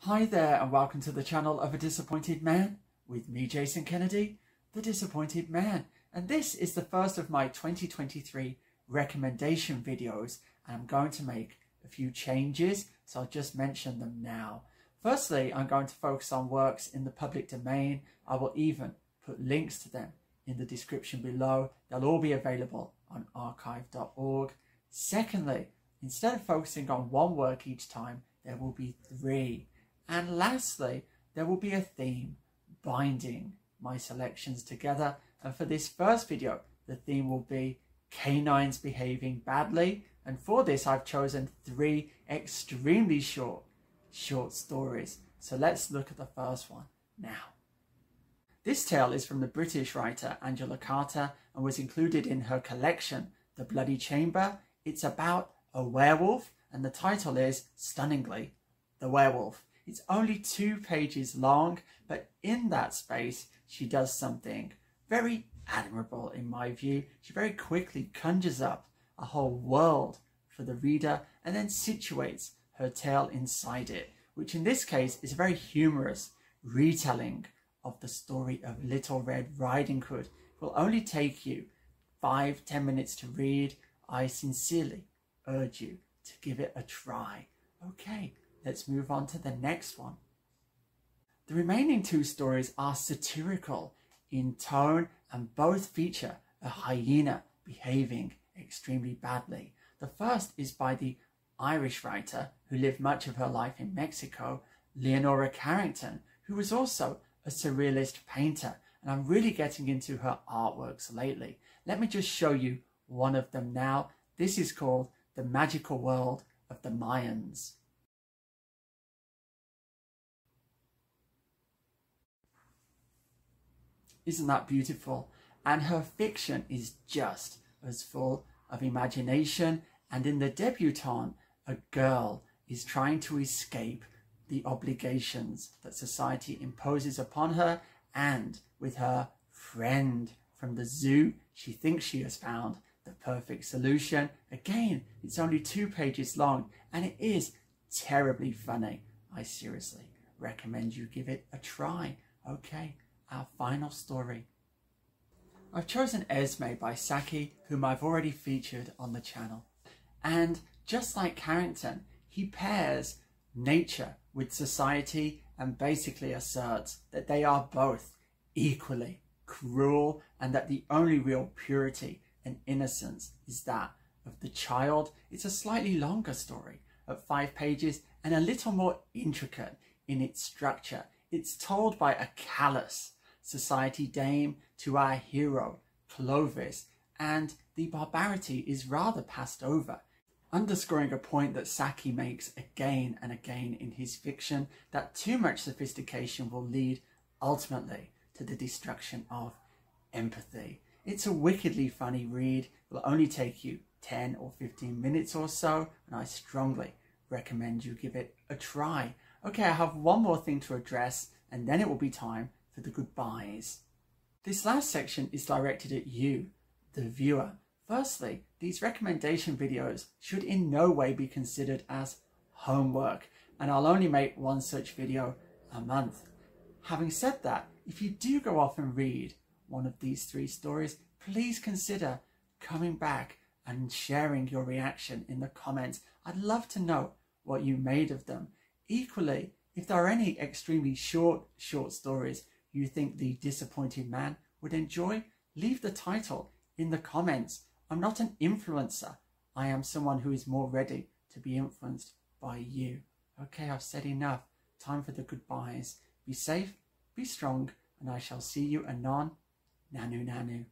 Hi there and welcome to the channel of A Disappointed Man with me, Jason Kennedy, the Disappointed Man. And this is the first of my 2023 recommendation videos, and I'm going to make a few changes, so I'll just mention them now. Firstly, I'm going to focus on works in the public domain. I will even put links to them in the description below. They'll all be available on archive.org. Secondly, instead of focusing on one work each time, there will be 3. And lastly, there will be a theme, binding my selections together. And for this first video, the theme will be canines behaving badly. And for this, I've chosen 3 extremely short stories. So let's look at the first one now. This tale is from the British writer Angela Carter and was included in her collection, The Bloody Chamber. It's about a werewolf, and the title is, stunningly, The Werewolf. It's only 2 pages long, but in that space, she does something very admirable in my view. She very quickly conjures up a whole world for the reader and then situates her tale inside it, which in this case is a very humorous retelling of the story of Little Red Riding Hood. It will only take you 5-10 minutes to read. I sincerely urge you to give it a try. Okay, let's move on to the next one. The remaining 2 stories are satirical in tone and both feature a hyena behaving extremely badly. The first is by the Irish writer who lived much of her life in Mexico, Leonora Carrington, who was also a surrealist painter, and I'm really getting into her artworks lately. Let me just show you one of them now. This is called The Magical World of the Mayans. Isn't that beautiful? And her fiction is just as full of imagination. And in the Debutante, a girl is trying to escape the obligations that society imposes upon her, and with her friend from the zoo, she thinks she has found the perfect solution. Again, it's only 2 pages long and it is terribly funny. I seriously recommend you give it a try. Okay, our final story. I've chosen Esme by Saki, whom I've already featured on the channel. And just like Carrington, he pairs nature with society and basically asserts that they are both equally cruel and that the only real purity and innocence is that of the child. It's a slightly longer story at 5 pages and a little more intricate in its structure. It's told by a callous society dame to our hero, Clovis, and the barbarity is rather passed over, underscoring a point that Saki makes again and again in his fiction, that too much sophistication will lead ultimately to the destruction of empathy. It's a wickedly funny read. It will only take you 10 or 15 minutes or so, and I strongly recommend you give it a try. Okay, I have one more thing to address, and then it will be time for the goodbyes. This last section is directed at you, the viewer. Firstly, these recommendation videos should in no way be considered as homework, and I'll only make one such video a month. Having said that, if you do go off and read one of these 3 stories, please consider coming back and sharing your reaction in the comments. I'd love to know what you made of them. Equally, if there are any extremely short stories you think the Disappointed Man would enjoy, leave the title in the comments. I'm not an influencer. I am someone who is more ready to be influenced by you. Okay, I've said enough. Time for the goodbyes. Be safe, be strong, and I shall see you anon. Nanu nanu.